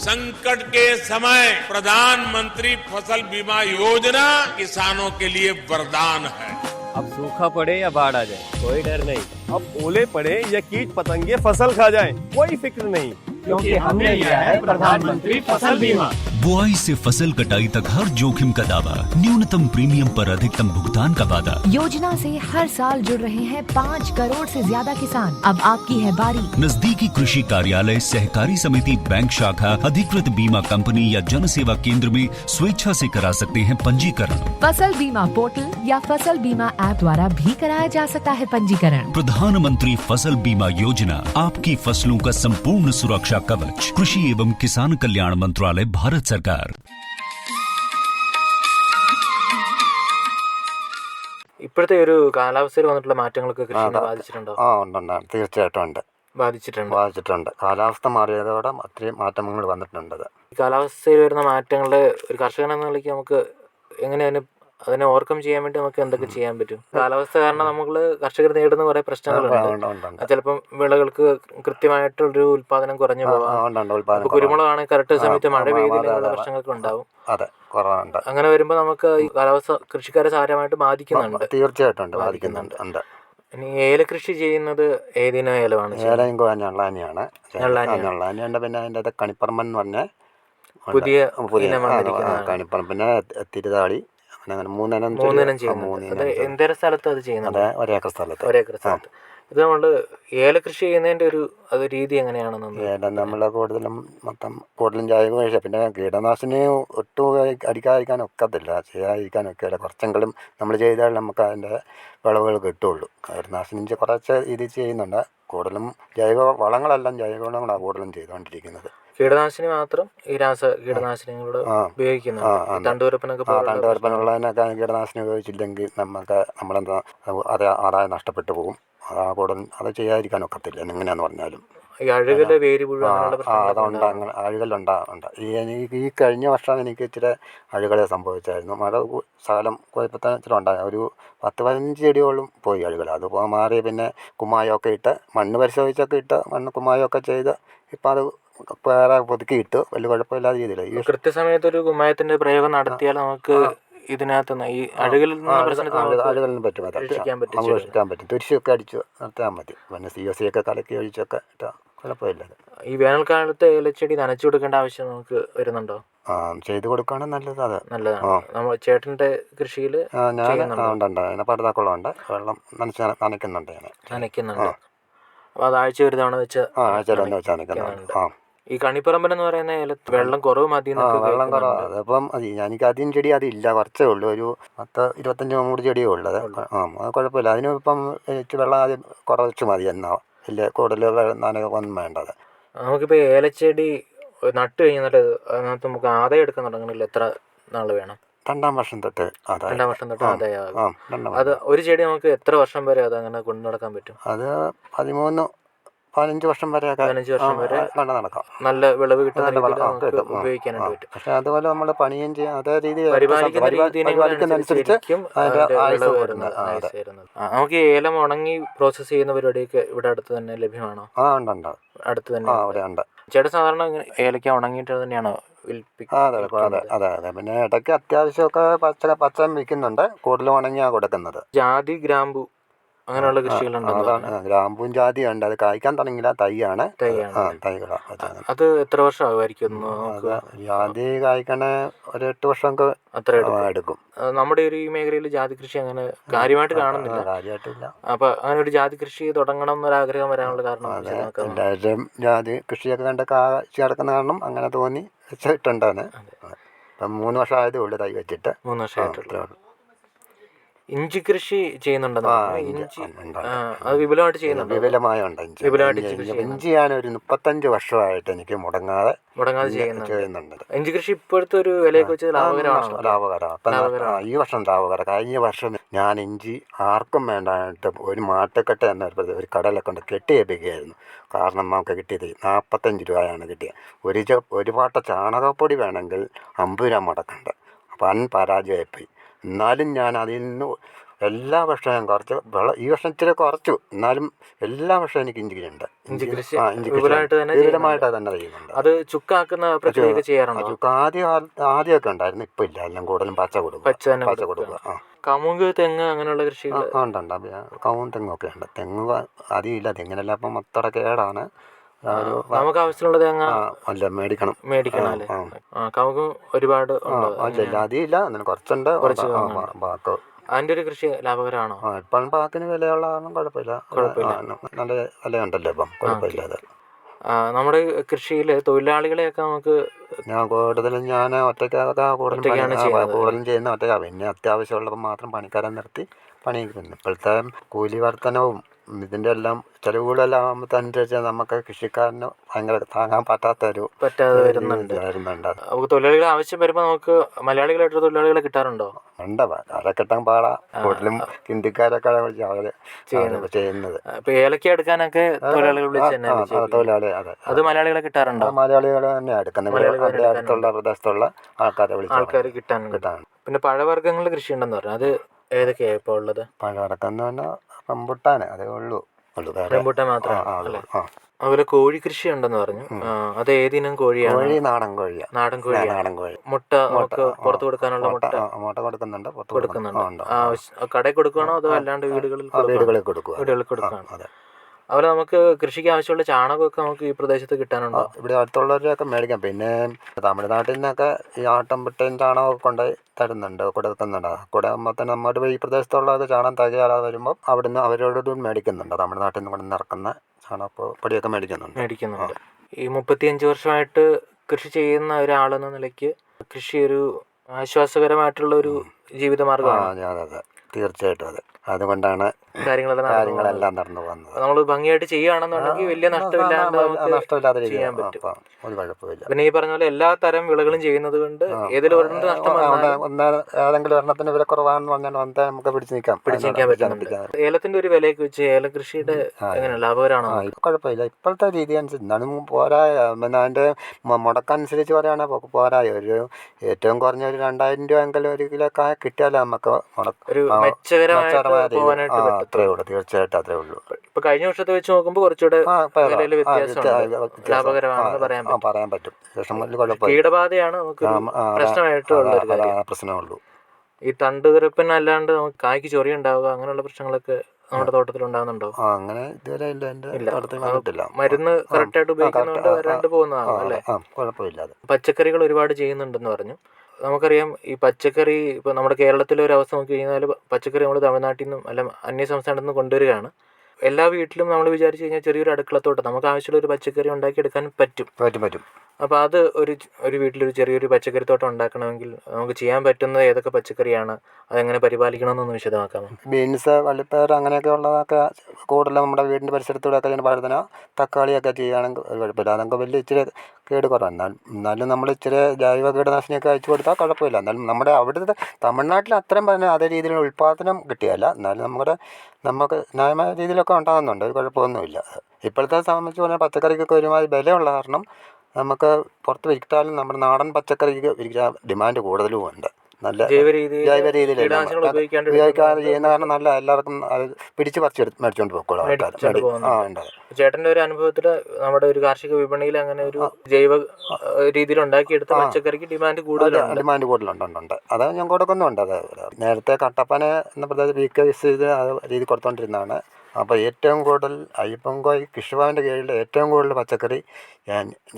संकट के समय प्रधानमंत्री फसल बीमा योजना किसानों के लिए वरदान है। अब सूखा पड़े या बाढ़ आ जाए कोई डर नहीं, अब ओले पड़े या कीट पतंगे फसल खा जाए कोई फिक्र नहीं, क्योंकि हमने लिया है प्रधानमंत्री फसल बीमा। बुआई से फसल कटाई तक हर जोखिम का दावा, न्यूनतम प्रीमियम पर अधिकतम भुगतान का वादा। योजना से हर साल जुड़ रहे हैं 5 करोड़ से ज्यादा किसान। अब आपकी है बारी। नजदीकी कृषि कार्यालय, सहकारी समिति, बैंक शाखा, अधिकृत बीमा कंपनी या जन सेवा केंद्र में स्वेच्छा से करा सकते हैं पंजीकरण। फसल बीमा पोर्टल या फसल बीमा ऐप द्वारा भी कराया जा सकता है पंजीकरण। प्रधानमंत्री फसल बीमा योजना आपकी फसलों का संपूर्ण सुरक्षा कवच। कृषि एवं किसान कल्याण मंत्रालय, भारत सरकार। ഇപ്പോഴത്തെ ഒരു കാലാവസ്ഥയിൽ വന്നിട്ടുള്ള മാറ്റങ്ങളൊക്കെ കൃഷിയെ ബാധിച്ചിട്ടുണ്ടോ? ഉണ്ട് തീർച്ചയായിട്ടും ഉണ്ട്. ബാധിച്ചിട്ടുണ്ട്. കാലാവസ്ഥ മാറിയതോടെ ഒത്തിരി മാറ്റങ്ങൾ വന്നിട്ടുണ്ട്. ഈ കാലാവസ്ഥയിൽ വരുന്ന മാറ്റങ്ങളെ ഒരു കർഷകൻ എന്ന നിലയ്ക്ക് നമുക്ക് എങ്ങനെ അതിനെ ഓവർകം ചെയ്യാൻ വേണ്ടി നമുക്ക് എന്തൊക്കെ ചെയ്യാൻ പറ്റും? കാലാവസ്ഥ കാരണം നമ്മൾ കർഷകർ നേരിടുന്ന കുറെ പ്രശ്നങ്ങളുണ്ട്. ചിലപ്പം വിളകൾക്ക് കൃത്യമായിട്ടൊരു ഉൽപാദനം കുറഞ്ഞു പോകാം. കുരുമുളകാണെങ്കിൽ കറക്റ്റ് സമയത്ത് മഴ പെയ്തില്ലെന്നുള്ള പ്രശ്നങ്ങളൊക്കെ ഉണ്ടാവും. അങ്ങനെ വരുമ്പോൾ നമുക്ക് ഈ കാലാവസ്ഥ കൃഷിക്കാരെ സാരമായിട്ട് ബാധിക്കുന്നുണ്ട്. തീർച്ചയായിട്ടും ബാധിക്കുന്നുണ്ട്. ഇനി ഏലകൃഷി ചെയ്യുന്നത് ഏതിനോ ഏലമാണ്? ഏലയും ഞെള്ളാനിയാണ്. പിന്നെ അതിൻ്റെ കണിപ്പറമ്പൻ എന്ന് പറഞ്ഞ പുതിയ കണിപ്പറമ്പ്, പിന്നെ തിരുതാളി, അങ്ങനെ മൂന്നിനം ചെയ്യുന്നത്. എന്തേരം സ്ഥലത്ത് അത് ചെയ്യുന്നത്? ഒരേക്കർ സ്ഥലത്ത്. ഇത് നമ്മൾ ഏലകൃഷി ചെയ്യുന്നതിൻ്റെ ഒരു രീതി എങ്ങനെയാണെന്ന്? ഏലം നമ്മൾ കൂടുതലും ജൈവ കൃഷി, പിന്നെ കീടനാശിനി ഒട്ടും അടിക്കാതിരിക്കാൻ ഒക്കത്തില്ല, ചെയ്യാതിരിക്കാനൊക്കെയില്ല. കുറച്ചെങ്കിലും നമ്മൾ ചെയ്താൽ നമുക്ക് അതിൻ്റെ വിളവുകൾ കിട്ടുള്ളൂ. കീടനാശിനി കുറച്ച് ഇത് ചെയ്യുന്നുണ്ട്. കൂടുതലും ജൈവ വളങ്ങളെല്ലാം ജൈവ വളങ്ങളാണ് കൂടുതലും ചെയ്തുകൊണ്ടിരിക്കുന്നത്. കീടനാശിനി മാത്രം ഈ കീടനാശിനികളോട് ഉപയോഗിക്കുന്നുണ്ട്. തണ്ടുവരപ്പനുള്ളതിനൊക്കെ കീടനാശിനി ഉപയോഗിച്ചില്ലെങ്കിൽ നമ്മളെന്താ ആദായം നഷ്ടപ്പെട്ടു പോകും. അത് ചെയ്യാതിരിക്കാൻ ഒക്കത്തില്ല എങ്ങനെയാന്ന് പറഞ്ഞാലും. അതുകൊണ്ട് അങ്ങനെ അഴുകലുണ്ടാകുന്നുണ്ട്. ഈ കഴിഞ്ഞ വർഷം എനിക്ക് ഇച്ചിരി അഴുകൽ സംഭവിച്ചായിരുന്നു. മഴ ശകലം കുഴപ്പത്തിന് ഇച്ചിരി ഉണ്ടായി. ഒരു 10-15 ചെടിയോളം പോയി അഴുകൽ. അത് മാറി പിന്നെ കുമ്മായമൊക്കെ ഇട്ട് മണ്ണ് പരിശോധിച്ചൊക്കെ ഇട്ട് കുമ്മായമൊക്കെ ചെയ്ത് ഇപ്പം അത് വേറെ പുതുക്കിയിട്ട് വലിയ കുഴപ്പമില്ലാത്ത രീതിയിൽ ഈ കൃത്യസമയത്ത് ഒരു കുമ്മായത്തിന്റെ പ്രയോഗം നടത്തിയാൽ നമുക്ക് ഇതിനകത്ത് ഈ അഴുകലിൽ പറ്റും. തുരിശൊക്കെ അടിച്ച് നിർത്താൻ മതി. പിന്നെ COC ഒക്കെ കലക്കി ഒഴിച്ചൊക്കെ ഇട്ടാൽ കുഴപ്പമില്ല. ഈ വേനൽക്കാലത്ത് ഏലച്ചെടി നനച്ചു കൊടുക്കേണ്ട ആവശ്യം നമുക്ക് വരുന്നുണ്ടോ? ചെയ്തു കൊടുക്കുകയാണെങ്കിൽ നല്ലത്. അത് നല്ലതാണ്. ചേട്ടന്റെ കൃഷിയിൽ ഉണ്ട്. അതിനെ പടുതാക്കുളമുണ്ട്. വെള്ളം നനയ്ക്കുന്നുണ്ട്. അപ്പോൾ അത് ആഴ്ച ഒരു തവണ വെച്ച് ഈ കണിപ്പറമ്പൻ എന്ന് പറയുന്ന വെള്ളം കുറവ് മതി. വെള്ളം കുറവ്. അതിപ്പം എനിക്ക് അധികം ചെടി അതില്ല, കുറച്ചേ ഉള്ളൂ. ഒരു 10-25 ചെടിയേ ഉള്ളത്. അത് കുഴപ്പമില്ല. അതിന് ഇപ്പം വെള്ളം ആദ്യം കുറച്ച് മതി. എന്നാൽ വലിയ കൂടുതൽ നനയൊന്നും വേണ്ടത്. നമുക്കിപ്പോൾ ഏലച്ചെടി നട്ട് കഴിഞ്ഞാൽ അതിനകത്ത് നമുക്ക് ആദായം എടുക്കാൻ തുടങ്ങണമെങ്കിൽ എത്ര നാൾ വേണം? 2ാം വർഷം തൊട്ട് ആദായം. അത് ഒരു ചെടി നമുക്ക് എത്ര വർഷം വരെ അത് അങ്ങനെ കൊണ്ടു നടക്കാൻ പറ്റും? അത് 13-15 വർഷം വരെ നടക്കാം. നല്ല വിളവ് കിട്ടുന്ന ഉപയോഗിക്കാനായിട്ട് പറ്റും. പക്ഷെ അതുപോലെ നമ്മൾ പണിയും ചെയ്യാം. അതേ രീതി പരിപാലിക്കുന്നതനുസരിച്ച് നമുക്ക് ഏലം ഉണങ്ങി പ്രോസസ് ചെയ്യുന്ന പരിപാടിയൊക്കെ ഇവിടെ അടുത്ത് തന്നെ ലഭ്യമാണോ? ഉണ്ട്. അടുത്ത് തന്നെ അവിടെ ഉണ്ട്. ചേട്ടൻ സാധാരണ ഏലക്ക ഉണങ്ങിയിട്ട് തന്നെയാണോ? അതെ. പിന്നെ ഇടയ്ക്ക് അത്യാവശ്യമൊക്കെ പച്ച വിൽക്കുന്നുണ്ട്. കൂടുതലും ഉണങ്ങിയാണ് കൊടുക്കുന്നത്. ജാതി ഗ്രാമ്പു അങ്ങനെയുള്ള കൃഷികളുണ്ടെന്ന് അതാണ് ഗ്രാമ്പൂം ജാതിയും ഉണ്ട്. അത് കായ്ക്കാൻ തുടങ്ങിയില്ല, തൈയാണ്. തൈകളാണ്. അത് എത്ര വർഷം ആകുമായിരിക്കും നമുക്ക്? ജാതി കായ്ക്കണ ഒരു 8 വർഷമൊക്കെ അത്ര എടുക്കും. നമ്മുടെ ഒരു ഈ മേഖലയിൽ ജാതി കൃഷി അങ്ങനെ കാര്യമായിട്ട് കാണുന്നില്ല. കാര്യമായിട്ടില്ല. അപ്പൊ അങ്ങനെ ഒരു ജാതി കൃഷി തുടങ്ങണം എന്നൊരാഗ്രഹം വരാനുള്ള കാരണം എല്ലാവരും ജാതി കൃഷിയൊക്കെ കണ്ട് കാഴ്ച കിടക്കുന്ന കാരണം അങ്ങനെ തോന്നി വെച്ചിട്ടുണ്ടാണ്. ഇപ്പം 3 വർഷം ആയതേ ഉള്ളൂ തൈ വെച്ചിട്ട്. 3 വർഷമായിട്ടുള്ളൂ. ഇഞ്ചി കൃഷി ചെയ്യുന്നുണ്ടെന്ന് ഇഞ്ചി അത് വിപുലമായിട്ട് ചെയ്യുന്നുണ്ട്. വിപുലമായുണ്ട് ഇഞ്ചിയാണ് ഒരു 35 വർഷമായിട്ട് എനിക്ക് മുടങ്ങാതെ ചെയ്യുന്നുണ്ട്. ഇഞ്ചി കൃഷി ഇപ്പോഴത്തെ ഒരു വിലയൊക്കെ വെച്ച് ലാഭകരമാണ്. ലാഭകരമാണ്. ഈ വർഷം ലാഭകരം. കഴിഞ്ഞ വർഷം ഞാൻ ഇഞ്ചി ആർക്കും വേണ്ടായിട്ട് ഒരു മാട്ടുക്കെട്ട് എന്നൊരു കടലൊക്കെ കൊണ്ട് കെട്ടിയേപ്പിക്കുകയായിരുന്നു. കാരണം നമുക്ക് കിട്ടിയത് 45 രൂപയാണ് കിട്ടിയത്. ഒരു പാട്ട ചാണകപ്പൊടി വേണമെങ്കിൽ 50 രൂപ മുടക്കുന്നുണ്ട്. അപ്പം പരാജയമായി. എന്നാലും ഞാൻ അതിൽ നിന്ന് എല്ലാ വർഷവും കുറച്ച് ഈ വർഷം ഇച്ചിരി കുറച്ചു, എന്നാലും എല്ലാ വർഷവും എനിക്ക് ഇഞ്ചി കൃഷി വിപുലമായിട്ട് തന്നെ ചെയ്യുന്നുണ്ട്. അത് ചുക്കാക്കുന്ന പ്രക്രിയ ചെയ്യാറുണ്ട്. ചുക്ക് ആദ്യമൊക്കെ ഉണ്ടായിരുന്നു, ഇപ്പം ഇല്ല. എല്ലാം കൂടുതലും പച്ച കൊടുക്കുക. കമുക്, തെങ്ങ് അങ്ങനെയുള്ള കൃഷി ഉണ്ട്. കമുകും തെങ്ങൊക്കെ ഉണ്ട്. തെങ്ങ് അധികമില്ല. തെങ്ങിനെല്ലാം ഇപ്പം മൊത്തം കേടാണ്. നമുക്ക് ആവശ്യമുള്ള തേങ്ങ അല്ല മേടിക്കണം. കമുകും ഒരുപാട് അതില്ല, അങ്ങനെ കുറച്ചുണ്ട്. അതിന്റെ ഒരു കൃഷി ലാഭകരമാണോ? ഇപ്പം പാക്കിന് വിലയുള്ള കാരണം കുഴപ്പമില്ല. നല്ല വിലയുണ്ടല്ലോ ഇപ്പം, കുഴപ്പമില്ലാതെ. നമ്മുടെ കൃഷിയിൽ തൊഴിലാളികളെയൊക്കെ നമുക്ക് കൂടുതലും ഞാൻ ഒറ്റയ്ക്കാണ് കൂടുതലും ചെയ്യുന്ന ഒറ്റയ്ക്കാണ്. പിന്നെ അത്യാവശ്യമുള്ളപ്പോൾ മാത്രം പണിക്കാരെ നിർത്തി പണിയിക്കുന്നു. ഇപ്പോഴത്തെ കൂലി വർധനവും ഇതിൻ്റെ എല്ലാം ചെലവുകളെല്ലാം ആകുമ്പോഴത്തനുസരിച്ച് നമുക്ക് കൃഷിക്കാരന് ഭയങ്കര താങ്ങാൻ പറ്റാതെ വരുന്നുണ്ട്. തൊഴിലാളികളെ ആവശ്യം വരുമ്പോൾ നമുക്ക് മലയാളികളായിട്ട് തൊഴിലാളികളെ കിട്ടാറുണ്ടോ? ഉണ്ട്. അവരെ കിട്ടാൻ പാടാ. കൂടുതലും ഹിന്ദിക്കാരൊക്കെ ചെയ്യുന്നത്. ഏലക്ക എടുക്കാനൊക്കെ തൊഴിലാളി. അതെ, അത് മലയാളികളെ കിട്ടാറുണ്ടോ? മലയാളികൾ തന്നെയാണ് എടുക്കുന്നത്. അടുത്തുള്ള പ്രദേശത്തുള്ള ആൾക്കാരെ കിട്ടാൻ. പിന്നെ പഴവർഗ്ഗങ്ങളുടെ കൃഷി ഉണ്ടെന്ന് പറഞ്ഞു. അത് ഏതൊക്കെയാണ് ഇപ്പോൾ ഉള്ളത്? പഴവർഗ്ഗം എന്ന് പറഞ്ഞാൽ റംബുട്ടാൻ, അതേ ഉള്ളൂ. റംബുട്ടാൻ മാത്രമേ. അതുപോലെ കോഴി കൃഷി ഉണ്ടെന്ന് പറഞ്ഞു. അത് ഏതിനും കോഴിയാണ്? നാടൻ കോഴി. മുട്ട പുറത്ത് കൊടുക്കാനുള്ള മുട്ട കൊടുക്കുന്നുണ്ട്. കടയിൽ കൊടുക്കുകയാണോ അതോ അല്ലാണ്ട് വീടുകളിൽ കൊടുക്കുകയാണോ? അതുപോലെ നമുക്ക് കൃഷിക്ക് ആവശ്യമുള്ള ചാണകമൊക്കെ നമുക്ക് ഈ പ്രദേശത്ത് കിട്ടാനുണ്ടോ? ഇവിടെ അടുത്തുള്ളവരെയൊക്കെ മേടിക്കാം. പിന്നെ തമിഴ്നാട്ടിൽ നിന്നൊക്കെ ഈ ആട്ടംപിട്ടയും ചാണകമൊക്കെ കൊണ്ടുപോയി കൊടുക്കുന്നുണ്ട്. കൂടെ തന്നെ നമ്മുടെ ഈ പ്രദേശത്തുള്ളവർക്ക് ചാണകം തികയാതെ വരുമ്പോൾ അവിടുന്ന് അവരോടും മേടിക്കുന്നുണ്ട്. തമിഴ്നാട്ടിൽ നിന്ന് കൊണ്ട് ഇറക്കുന്ന ചാണകപ്പൊടിയൊക്കെ മേടിക്കുന്നുണ്ട്. ഈ 35 വർഷമായിട്ട് കൃഷി ചെയ്യുന്ന ഒരാളെന്ന നിലയ്ക്ക് കൃഷി ഒരു ആശ്വാസകരമായിട്ടുള്ള ഒരു ജീവിതമാർഗ്ഗമാണ്. അതെ, തീർച്ചയായിട്ടും. അതെ, അതുകൊണ്ടാണ് കാര്യങ്ങളെല്ലാം നടന്നു പോകുന്നത്. നമ്മൾ ഭംഗിയായിട്ട് ചെയ്യുകയാണെന്നുണ്ടെങ്കിൽ വലിയ നഷ്ടമില്ലാതെ ചെയ്യാൻ പറ്റും. ഒരു കുഴപ്പമില്ല. പിന്നെ ഈ പറഞ്ഞ പോലെ എല്ലാ തരം വിളകളും ചെയ്യുന്നത് കൊണ്ട് ഏതെങ്കിലും ഒരെണ്ണത്തിന് ഏതെങ്കിലും ഒരെണ്ണത്തിന് വില കുറവാണെന്ന് പറഞ്ഞാൽ നമുക്ക് പിടിച്ചു നിൽക്കാൻ പറ്റുന്നുണ്ട്. ഏലത്തിന്റെ ഒരു വിലയൊക്കെ വെച്ച് ഏലകൃഷിയുടെ എങ്ങനെ ലാഭകരമാണോ? കുഴപ്പമില്ല. ഇപ്പോഴത്തെ രീതി അനുസരിച്ച് എന്നാലും പോരായ. പിന്നെ അതിന്റെ മുടക്കനുസരിച്ച് പറയുകയാണെങ്കിൽ പോരായ. ഒരു ഏറ്റവും കുറഞ്ഞ ഒരു 2000 രൂപ എങ്കിലും ഒരു കിലോ കിട്ടിയാലേ നമുക്ക് അത്രേ ഉള്ളൂ. തീർച്ചയായിട്ടും അത്രേ ഉള്ളൂ. ഇപ്പൊ കഴിഞ്ഞ വർഷത്തെ വെച്ച് നോക്കുമ്പോൾ കുറച്ചുകൂടെ ലാഭകരമാണെന്ന് പറയാൻ പറ്റും. കീടബാധയാണ് നമുക്ക് പ്രശ്നമുള്ളൂ. ഈ തണ്ടുതിരപ്പൻ അല്ലാണ്ട് നമുക്ക് കായ്ക്ക് ചൊറി ഉണ്ടാവുക അങ്ങനെയുള്ള പ്രശ്നങ്ങളൊക്കെ നമ്മുടെ തോട്ടത്തിൽ ഉണ്ടാകുന്നുണ്ടോ? അങ്ങനെ ഇതുവരെ ഇല്ല. മരുന്ന് കറക്റ്റായിട്ട് ഉപയോഗിക്കുന്നതുകൊണ്ട് വരാണ്ട് പോകുന്നതാണ് അല്ലേ? കുഴപ്പമില്ലാതെ. പച്ചക്കറികൾ ഒരുപാട് ചെയ്യുന്നുണ്ടെന്ന് പറഞ്ഞു. നമുക്കറിയാം ഈ പച്ചക്കറി ഇപ്പോൾ നമ്മുടെ കേരളത്തിലെ ഒരു അവസ്ഥ നോക്കി കഴിഞ്ഞാൽ പച്ചക്കറി നമ്മൾ തമിഴ്നാട്ടിൽ നിന്നും അല്ല അന്യ സംസ്ഥാനത്തു നിന്നും കൊണ്ടുവരികയാണ്. എല്ലാ വീട്ടിലും നമ്മൾ വിചാരിച്ചു കഴിഞ്ഞാൽ ചെറിയൊരു അടുക്കളത്തോട്ടം നമുക്ക് ആവശ്യമുള്ള ഒരു പച്ചക്കറി ഉണ്ടാക്കിയെടുക്കാൻ പറ്റും. അപ്പോൾ അത് ഒരു വീട്ടിലൊരു ചെറിയൊരു പച്ചക്കറി തോട്ടം ഉണ്ടാക്കണമെങ്കിൽ നമുക്ക് ചെയ്യാൻ പറ്റുന്നത് ഏതൊക്കെ പച്ചക്കറിയാണ്, അതെങ്ങനെ പരിപാലിക്കണമെന്നൊന്ന് വിശദമാക്കാമോ? ബീൻസ്, വള്ളിപ്പയർ അങ്ങനെയൊക്കെ ഉള്ളതൊക്കെ കൂടുതലും നമ്മുടെ വീടിൻ്റെ പരിസരത്തൂടെയൊക്കെ ചെയ്യുന്ന പഴുതന, തക്കാളിയൊക്കെ ചെയ്യുകയാണെങ്കിൽ കുഴപ്പമില്ല. അതൊക്കെ വലിയ ഇച്ചിരി കേട് കുറവാണ്. എന്നാലും നമ്മൾ ഇച്ചിരി ജൈവ കീടനാശിനിയൊക്കെ അയച്ചു കൊടുത്താൽ കുഴപ്പമില്ല. എന്നാലും നമ്മുടെ അവിടുത്തെ തമിഴ്നാട്ടിൽ അത്രയും പറഞ്ഞാൽ അതേ രീതിയിലുള്ള ഉൽപ്പാദനം കിട്ടിയല്ല. എന്നാലും നമുക്ക് ന്യായമായ രീതിയിലൊക്കെ ഉണ്ടാകുന്നുണ്ട്. ഒരു കുഴപ്പമൊന്നുമില്ല. ഇപ്പോഴത്തെ സംബന്ധിച്ച് പറഞ്ഞാൽ പച്ചക്കറിക്കൊക്കെ ഒരുമാതിരി വിലയുള്ള കാരണം നമുക്ക് പുറത്ത് വിറ്റാലും നമ്മുടെ നാടൻ പച്ചക്കറിക്ക് വിൽക്കാൻ ഡിമാൻഡ് കൂടുതലും ഉണ്ട്. നല്ല ജൈവ രീതിയിൽ ജൈവ രീതിയിൽ കീടനാശിനികൾ ഉപയോഗിക്കാണ്ട് ഉപയോഗിക്കാതെ ചെയ്യുന്ന കാരണം നല്ല എല്ലാവർക്കും അത് പിടിച്ച് പറിച്ച് മേടിച്ചുകൊണ്ട് പോയിക്കോളും ആൾക്കാർ. മേടിച്ചോണ്ട് പോകുന്നുണ്ട്. ആ ഉണ്ട്. ചേട്ടന്റെ ഒരു അനുഭവത്തിൽ നമ്മുടെ ഒരു കാർഷിക വിപണിയിൽ അങ്ങനെ ഒരു ജൈവ രീതിയിൽ ഉണ്ടാക്കിയെടുത്ത പച്ചക്കറിക്ക് ഡിമാൻഡ് കൂടുതലുണ്ട്. ഡിമാൻഡ് കൂടുതലുണ്ട്. അത് ഞാൻ കൊടുക്കുന്നുണ്ട്. അത് നേരത്തെ കട്ടപ്പന എന്ന പ്രദേശത്ത് വീക്കേഴ്സ് ചെയ്ത് അത് രീതി കൊടുത്തുകൊണ്ടിരുന്നതാണ്. അപ്പോൾ ഏറ്റവും കൂടുതൽ അയ്യപ്പൻകോവിൽ കൃഷിഭവൻ്റെ കീഴിൽ ഏറ്റവും കൂടുതൽ പച്ചക്കറി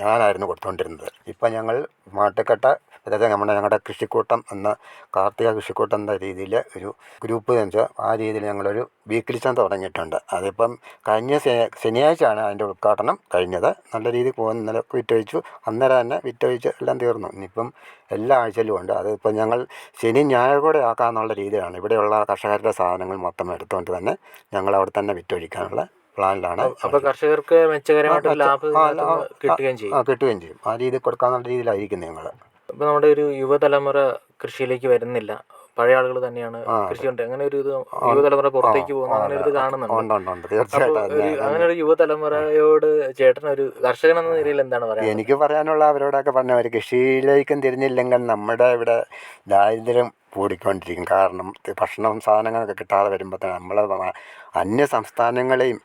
ഞാനായിരുന്നു കൊടുത്തുകൊണ്ടിരുന്നത്. ഇപ്പം ഞങ്ങൾ മാട്ടുക്കട്ട, അതായത് ഞങ്ങളുടെ കൃഷിക്കൂട്ടം എന്ന കാർത്തിക കൃഷിക്കൂട്ടം എന്ന രീതിയിൽ ഒരു ഗ്രൂപ്പ് വെച്ചാൽ ആ രീതിയിൽ ഞങ്ങളൊരു വീക്കിലി ചന്ത തുടങ്ങിയിട്ടുണ്ട്. അതിപ്പം കഴിഞ്ഞ ശനിയാഴ്ചയാണ് അതിൻ്റെ ഉദ്ഘാടനം കഴിഞ്ഞത്. നല്ല രീതിയിൽ പോകുന്ന, ഇന്നലെ വിറ്റഴിച്ചു, അന്നേരം തന്നെ വിറ്റഴിച്ച് എല്ലാം തീർന്നു. ഇനിയിപ്പം എല്ലാ ആഴ്ചയിലും ഉണ്ട്. അതിപ്പം ഞങ്ങൾ ശനി ഞായർ കൂടെ ആക്കാമെന്നുള്ള രീതിയിലാണ്. ഇവിടെയുള്ള കർഷകരുടെ സാധനങ്ങൾ മൊത്തം എടുത്തുകൊണ്ട് തന്നെ ഞങ്ങൾ അവിടെ തന്നെ വിറ്റഴിക്കാനുള്ള പ്ലാനിലാണ്. അപ്പോൾ കർഷകർക്ക് മെച്ചകരമായിട്ട് ലാഭം കിട്ടുകയും ചെയ്യും. ആ രീതിയിൽ കൊടുക്കാന്നുള്ള രീതിയിലായിരിക്കും ഞങ്ങൾ. ഇപ്പോൾ നമ്മുടെ ഒരു യുവതലമുറ കൃഷിയിലേക്ക് വരുന്നില്ല, പഴയ ആളുകൾ തന്നെയാണ് കൃഷിയുണ്ട്, അങ്ങനെ ഒരു ഇത് യുവതലമുറ പുറത്തേക്ക് പോകുന്ന അങ്ങനെ ഒരു ഇത് കാണുന്നുണ്ട്. തീർച്ചയായിട്ടും. അങ്ങനെ ഒരു യുവതലമുറയോട് ചേട്ടനൊരു കർഷകൻ എന്ന നിലയിൽ എന്താണ് പറയുക? എനിക്ക് പറയാനുള്ള അവരോടൊക്കെ പറഞ്ഞവർ കൃഷിയിലേക്കും തിരിഞ്ഞില്ലെങ്കിൽ നമ്മുടെ ഇവിടെ ദാരിദ്ര്യം കൂടിക്കൊണ്ടിരിക്കും. കാരണം ഭക്ഷണം സാധനങ്ങളൊക്കെ കിട്ടാതെ വരുമ്പോൾ തന്നെ നമ്മൾ അന്യ സംസ്ഥാനങ്ങളെയും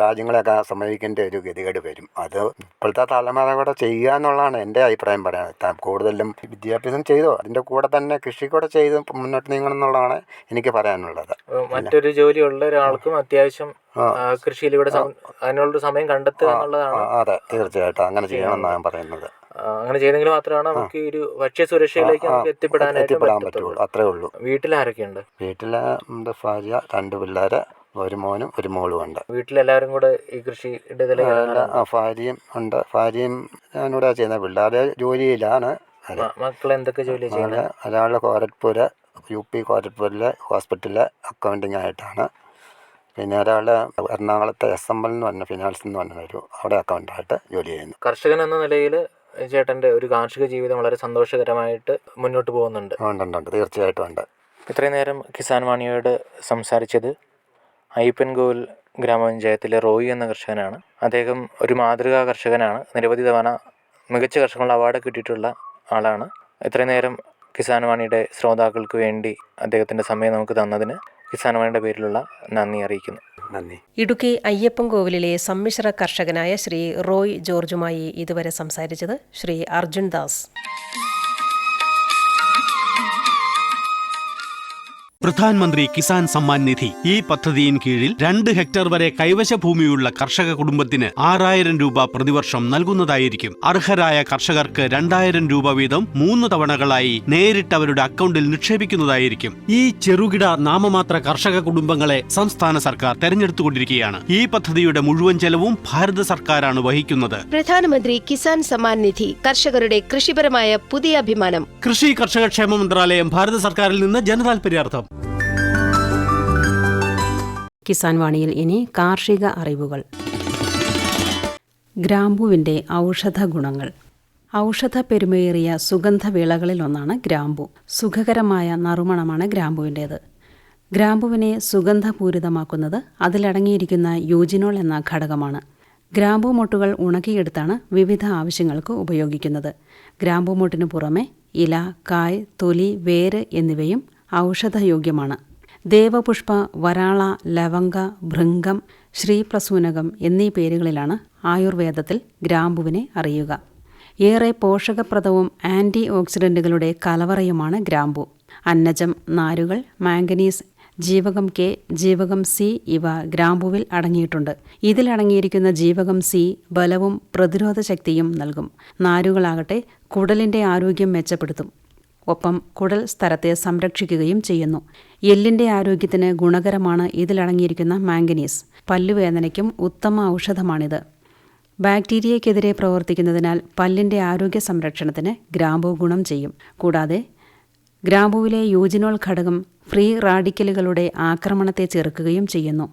രാജ്യങ്ങളെയൊക്കെ സമീപിക്കേണ്ട ഒരു ഗതികേട് വരും. അത് ഇപ്പോഴത്തെ തലമുറ കൂടെ ചെയ്യുക എന്നുള്ളതാണ് എൻ്റെ അഭിപ്രായം. പറയാൻ കൂടുതലും വിദ്യാഭ്യാസം ചെയ്തോ അതിൻ്റെ കൂടെ തന്നെ കൃഷി കൂടെ ചെയ്ത് മുന്നോട്ട് നീങ്ങണം എന്നുള്ളതാണ് എനിക്ക് പറയാനുള്ളത്. മറ്റൊരു ജോലിയുള്ള ഒരാൾക്കും അത്യാവശ്യം കൃഷിയിലൂടെ അതിനുള്ളൊരു സമയം കണ്ടെത്തുക എന്നുള്ളതാണ്. അതെ, തീർച്ചയായിട്ടും അങ്ങനെ ചെയ്യണം എന്നാണ് പറയുന്നത്. അങ്ങനെ ചെയ്തെങ്കിൽ മാത്രമാണ് നമുക്ക് ഒരു ഭക്ഷ്യസുരക്ഷയിലേക്ക് നമുക്ക് എത്തിപ്പെടാൻ പറ്റുള്ളൂ. അത്രേ ഉള്ളൂ. വീട്ടിൽ ആരൊക്കെയുണ്ട്? വീട്ടിലെ ഭാര്യ, 2 പിള്ളേർ, ഒരു മോനും ഒരു മോളും ഉണ്ട്. വീട്ടിലെല്ലാവരും കൂടെ ഈ കൃഷിയുടെ ഭാര്യയും ഉണ്ട്. ഭാര്യയും ഞാനിവിടെ ചെയ്യുന്ന പിള്ളേരെ ജോലിയിലാണ്. മക്കൾ എന്തൊക്കെ ജോലി ചെയ്യുന്നത്? ഒരാൾ കോരട്പൂർ UP കോരട്പൂരിലെ ഹോസ്പിറ്റലിൽ അക്കൗണ്ടിങ് ആയിട്ടാണ്. പിന്നെ ഒരാൾ എറണാകുളത്തെ SML എന്ന് പറഞ്ഞ ഫിനാൻസ് എന്ന് പറഞ്ഞ അവിടെ അക്കൗണ്ടായിട്ട് ജോലി ചെയ്യുന്നു. കർഷകൻ എന്ന നിലയിൽ ചേട്ടൻ്റെ ഒരു കാർഷിക ജീവിതം വളരെ സന്തോഷകരമായിട്ട് മുന്നോട്ട് പോകുന്നുണ്ട്. ഉണ്ട്, തീർച്ചയായിട്ടും ഉണ്ട്. ഇത്രയും നേരം കിസാൻ വാണിയോട് സംസാരിച്ചത് അയ്യപ്പൻകോവിൽ ഗ്രാമപഞ്ചായത്തിലെ റോയി എന്ന കർഷകനാണ്. അദ്ദേഹം ഒരു മാതൃകാ കർഷകനാണ്. നിരവധി തവണ മികച്ച കർഷകനുള്ള അവാർഡ് കിട്ടിയിട്ടുള്ള ആളാണ്. ഇത്രയും നേരം കിസാൻ വാണിയുടെ ശ്രോതാക്കൾക്ക് വേണ്ടി അദ്ദേഹത്തിൻ്റെ സമയം നമുക്ക് തന്നതിന് കിസാൻ വാണിയുടെ പേരിലുള്ള നന്ദി അറിയിക്കുന്നു. നന്ദി. ഇടുക്കി അയ്യപ്പൻകോവിലിലെ സമ്മിശ്ര കർഷകനായ ശ്രീ റോയ് ജോർജുമായി ഇതുവരെ സംസാരിച്ചത് ശ്രീ അർജുൻ ദാസ്. പ്രധാനമന്ത്രി കിസാൻ സമ്മാൻ നിധി ഈ പദ്ധതിയിൻ കീഴിൽ 2 ഹെക്ടർ വരെ കൈവശ ഭൂമിയുള്ള കർഷക കുടുംബത്തിന് 6000 രൂപ പ്രതിവർഷം നൽകുന്നതായിരിക്കും. അർഹരായ കർഷകർക്ക് 2000 രൂപ വീതം 3 തവണകളായി നേരിട്ട് അവരുടെ അക്കൗണ്ടിൽ നിക്ഷേപിക്കുന്നതായിരിക്കും. ഈ ചെറുകിട നാമമാത്ര കർഷക കുടുംബങ്ങളെ സംസ്ഥാന സർക്കാർ തെരഞ്ഞെടുത്തുകൊണ്ടിരിക്കുകയാണ്. ഈ പദ്ധതിയുടെ മുഴുവൻ ചെലവും ഭാരത സർക്കാരാണ് വഹിക്കുന്നത്. പ്രധാനമന്ത്രി കിസാൻ സമ്മാൻ നിധി കർഷകരുടെ കൃഷിപരമായ പുതിയ അഭിമാനം. കൃഷി കർഷക ക്ഷേമ മന്ത്രാലയം, ഭാരത സർക്കാരിൽ നിന്ന് ജനതാൽപര്യാർത്ഥം. കിസാൻ വാണിയിൽ ഇനി കാർഷിക അറിവുകൾ. ഗ്രാമ്പുവിൻ്റെ ഔഷധ ഗുണങ്ങൾ. ഔഷധ പെരുമയേറിയ സുഗന്ധവിളകളിലൊന്നാണ് ഗ്രാമ്പു. സുഖകരമായ നറുമണമാണ് ഗ്രാമ്പുവിൻ്റേത്. ഗ്രാമ്പുവിനെ സുഗന്ധപൂരിതമാക്കുന്നത് അതിലടങ്ങിയിരിക്കുന്ന യൂജിനോൾ എന്ന ഘടകമാണ്. ഗ്രാമ്പു മൊട്ടുകൾ ഉണക്കിയെടുത്താണ് വിവിധ ആവശ്യങ്ങൾക്ക് ഉപയോഗിക്കുന്നത്. ഗ്രാമ്പു മൊട്ടിനു പുറമെ ഇല, കായ്, തൊലി, വേര് എന്നിവയും ഔഷധയോഗ്യമാണ്. ദേവപുഷ്പ, വരാള, ലവംഗ, ഭൃംഗം, ശ്രീപ്രസൂനകം എന്നീ പേരുകളിലാണ് ആയുർവേദത്തിൽ ഗ്രാമ്പുവിനെ അറിയുക. ഏറെ പോഷകപ്രദവും ആൻറ്റി ഓക്സിഡൻറ്റുകളുടെ കലവറയുമാണ് ഗ്രാമ്പു. അന്നജം, നാരുകൾ, മാംഗനീസ്, ജീവകം K, ജീവകം C ഇവ ഗ്രാമ്പുവിൽ അടങ്ങിയിട്ടുണ്ട്. ഇതിലടങ്ങിയിരിക്കുന്ന ജീവകം C ബലവും പ്രതിരോധ ശക്തിയും നൽകും. നാരുകളാകട്ടെ കുടലിൻ്റെ ആരോഗ്യം മെച്ചപ്പെടുത്തും. ഒപ്പം കുടൽ സ്ഥലത്തെ സംരക്ഷിക്കുകയും ചെയ്യുന്നു. എല്ലിൻ്റെ ആരോഗ്യത്തിന് ഗുണകരമാണ് ഇതിലടങ്ങിയിരിക്കുന്ന മാംഗനീസ്. പല്ലുവേദനയ്ക്കും ഉത്തമ ഔഷധമാണിത്. ബാക്ടീരിയയ്ക്കെതിരെ പ്രവർത്തിക്കുന്നതിനാൽ പല്ലിൻ്റെ ആരോഗ്യ സംരക്ഷണത്തിന് ഗ്രാമ്പു ഗുണം ചെയ്യും. കൂടാതെ ഗ്രാമ്പുവിലെ യൂജിനോൾ ഘടകം ഫ്രീ റാഡിക്കലുകളുടെ ആക്രമണത്തെ ചെറുക്കുകയും ചെയ്യുന്നു.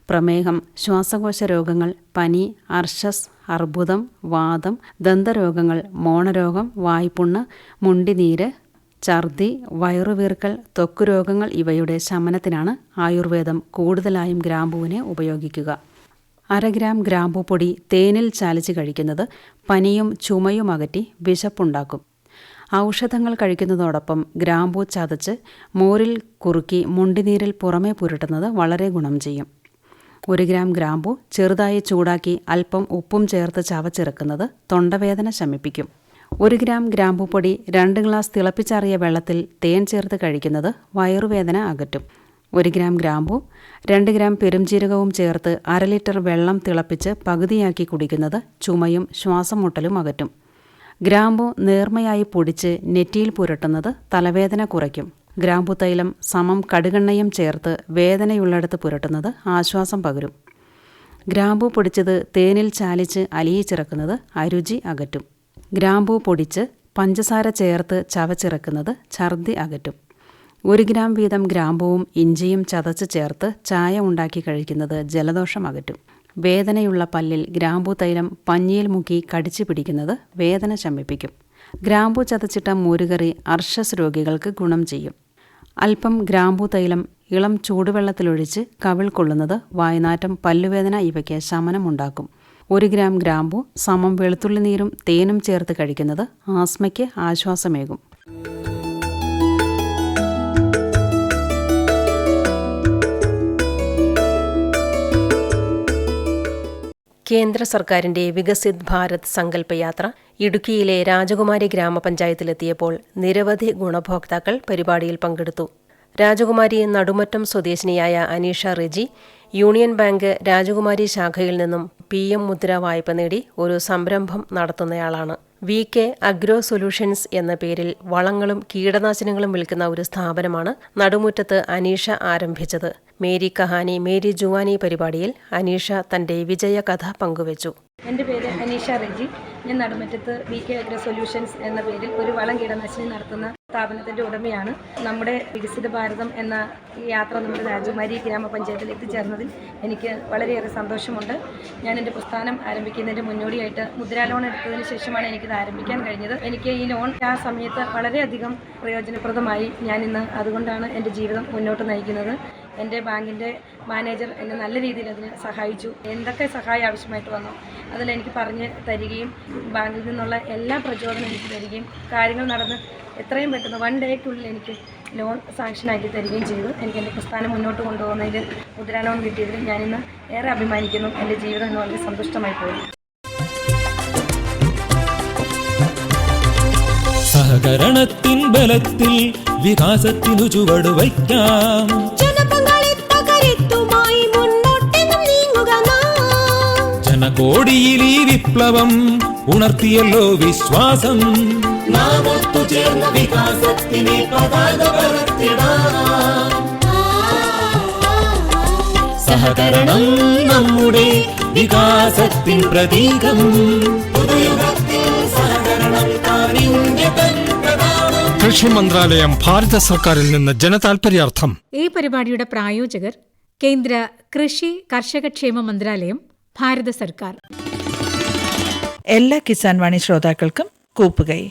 പ്രമേഹം, ശ്വാസകോശ രോഗങ്ങൾ, പനി, അർശസ്, അർബുദം, വാതം, ദന്തരോഗങ്ങൾ, മോണരോഗം, വായ്പുണ്ണ്, മുണ്ടിനീര്, ഛർദി, വയറുവീർക്കൽ, ത്വക്കുരോഗങ്ങൾ ഇവയുടെ ശമനത്തിനാണ് ആയുർവേദം കൂടുതലായും ഗ്രാമ്പുവിനെ ഉപയോഗിക്കുക. 1/2 ഗ്രാം ഗ്രാമ്പു പൊടി തേനിൽ ചാലിച്ച് കഴിക്കുന്നത് പനിയും ചുമയും അകറ്റി വിശപ്പുണ്ടാക്കും. ഔഷധങ്ങൾ കഴിക്കുന്നതോടൊപ്പം ഗ്രാമ്പൂ ചതച്ച് മോരിൽ കുറുക്കി മുണ്ടിനീരിൽ പുറമേ പുരട്ടുന്നത് വളരെ ഗുണം ചെയ്യും. 1 ഗ്രാം ഗ്രാമ്പൂ ചെറുതായി ചൂടാക്കി അല്പം ഉപ്പും ചേർത്ത് ചവച്ചിറക്കുന്നത് തൊണ്ടവേദന ശമിപ്പിക്കും. 1 ഗ്രാം ഗ്രാമ്പൂപ്പൊടി 2 ഗ്ലാസ് തിളപ്പിച്ചാറിയ വെള്ളത്തിൽ തേൻ ചേർത്ത് കഴിക്കുന്നത് വയറുവേദന അകറ്റും. 1 ഗ്രാം ഗ്രാമ്പൂ 2 ഗ്രാം പെരുംജീരകവും ചേർത്ത് 1/2 ലിറ്റർ വെള്ളം തിളപ്പിച്ച് പകുതിയാക്കി കുടിക്കുന്നത് ചുമയും ശ്വാസം മുട്ടലും അകറ്റും. ഗ്രാമ്പൂ നേർമയായി പൊടിച്ച് നെറ്റിയിൽ പുരട്ടുന്നത് തലവേദന കുറയ്ക്കും. ഗ്രാമ്പൂ തൈലം സമം കടുകെണ്ണയും ചേർത്ത് വേദനയുള്ളിടത്ത് പുരട്ടുന്നത് ആശ്വാസം പകരും. ഗ്രാമ്പൂ പൊടിച്ചത് തേനിൽ ചാലിച്ച് അലിയിച്ചിറക്കുന്നത് അരുചി അകറ്റും. ഗ്രാമ്പൂ പൊടിച്ച് പഞ്ചസാര ചേർത്ത് ചവച്ചിറക്കുന്നത് ഛർദി അകറ്റും. 1 ഗ്രാം വീതം ഗ്രാമ്പൂവും ഇഞ്ചിയും ചതച്ച് ചേർത്ത് ചായ ഉണ്ടാക്കി കഴിക്കുന്നത് ജലദോഷം അകറ്റും. വേദനയുള്ള പല്ലിൽ ഗ്രാമ്പൂ തൈലം പഞ്ഞിയിൽ മുക്കി കടിച്ചു പിടിക്കുന്നത് വേദന ശമിപ്പിക്കും. ഗ്രാമ്പൂ ചതച്ചിട്ട മോരുകറി അർശസ് രോഗികൾക്ക് ഗുണം ചെയ്യും. അല്പം ഗ്രാമ്പൂ തൈലം ഇളം ചൂടുവെള്ളത്തിലൊഴിച്ച് കവിൾ കൊള്ളുന്നത് വായ്നാറ്റം, പല്ലുവേദന ഇവയ്ക്ക് ശമനമുണ്ടാക്കും. 1 ഗ്രാം ഗ്രാമ്പൂ സമം വെളുത്തുള്ളി നീരും തേനും ചേർത്ത് കഴിക്കുന്നത് ആസ്മയ്ക്ക് ആശ്വാസമേകും. കേന്ദ്ര സർക്കാരിന്റെ വികസിത് ഭാരത് സങ്കല്പ യാത്ര ഇടുക്കിയിലെ രാജകുമാരി ഗ്രാമപഞ്ചായത്തിലെത്തിയപ്പോൾ നിരവധി ഗുണഭോക്താക്കൾ പരിപാടിയിൽ പങ്കെടുത്തു. രാജകുമാരി നടുമറ്റം സ്വദേശിനിയായ അനീഷ റെജി യൂണിയൻ ബാങ്ക് രാജകുമാരി ശാഖയിൽ നിന്നും PM മുദ്ര വായ്പ നേടി ഒരു സംരംഭം നടത്തുന്നയാളാണ്. VK അഗ്രോ സൊല്യൂഷൻസ് എന്ന പേരിൽ വളങ്ങളും കീടനാശിനികളും വിൽക്കുന്ന ഒരു സ്ഥാപനമാണ് നടുമുറ്റത്ത് അനീഷ ആരംഭിച്ചത്. മേരി കഹാനി മേരി ജുവാനി പരിപാടിയിൽ അനീഷ തന്റെ വിജയകഥ പങ്കുവച്ചു. എൻ്റെ പേര് അനീഷ റെജി. ഞാൻ നടുമുറ്റത്ത് VK അഗ്രോ സൊല്യൂഷൻസ് എന്ന പേരിൽ ഒരു വളം കീടനാശിനി നടത്തുന്ന സ്ഥാപനത്തിൻ്റെ ഉടമയാണ്. നമ്മുടെ വികസിത ഭാരതം എന്ന യാത്ര നമ്മുടെ രാജകുമാരി ഗ്രാമപഞ്ചായത്തിൽ എത്തിച്ചേർന്നതിൽ എനിക്ക് വളരെയേറെ സന്തോഷമുണ്ട്. ഞാൻ എൻ്റെ പ്രസ്ഥാനം ആരംഭിക്കുന്നതിൻ്റെ മുന്നോടിയായിട്ട് മുദ്രാ ലോൺ എടുത്തതിന് ശേഷമാണ് എനിക്കിത് ആരംഭിക്കാൻ കഴിഞ്ഞത്. എനിക്ക് ഈ ലോൺ ആ സമയത്ത് വളരെയധികം പ്രയോജനപ്രദമായി. ഞാനിന്ന് അതുകൊണ്ടാണ് എൻ്റെ ജീവിതം മുന്നോട്ട് നയിക്കുന്നത്. എൻ്റെ ബാങ്കിൻ്റെ മാനേജർ എന്നെ നല്ല രീതിയിൽ അതിന് സഹായിച്ചു. എന്തൊക്കെ സഹായം ആവശ്യമായിട്ട് വന്നോ അതിലെനിക്ക് പറഞ്ഞ് തരികയും ബാങ്കിൽ നിന്നുള്ള എല്ലാ പ്രചോദനം എനിക്ക് തരികയും കാര്യങ്ങൾ നടന്ന് എത്രയും പെട്ടെന്ന് 1 ഡേക്കുള്ളിൽ എനിക്ക് ലോൺ സാങ്ഷനാക്കി തരികയും ചെയ്തു. എനിക്ക് എൻ്റെ പ്രസ്ഥാനം മുന്നോട്ട് കൊണ്ടുപോകുന്നതിൽ മുദ്രാ ലോൺ കിട്ടിയതിൽ ഞാനിന്ന് ഏറെ അഭിമാനിക്കുന്നു. എൻ്റെ ജീവിതം ഇന്ന് വളരെ സന്തുഷ്ടമായി പോയി. സഹകരണത്തിൻ ബലത്തിൽ വികാസത്തിനു ചുവടുവയ്ക്കാം. ജനകോടിയിൽ ഈ വിപ്ലവം ഉണർത്തിയല്ലോ വിശ്വാസം. നാം ഒത്തുചേർന്ന വികാസത്തിനെ പതാക പറത്തിടാം. സഹകരണം നമ്മുടെ വികാസത്തിൻ പ്രതീകം. കൃഷി മന്ത്രാലയം, ഭാരത സർക്കാരിൽ നിന്ന് ജനതാൽപര്യാർത്ഥം. ഈ പരിപാടിയുടെ പ്രായോജകർ കേന്ദ്ര കൃഷി കർഷകക്ഷേമ മന്ത്രാലയം, ഭാരത സർക്കാർ. എല്ലാ കിസാൻ വാണി ശ്രോതാക്കൾക്കും കൂപ്പുകൈ.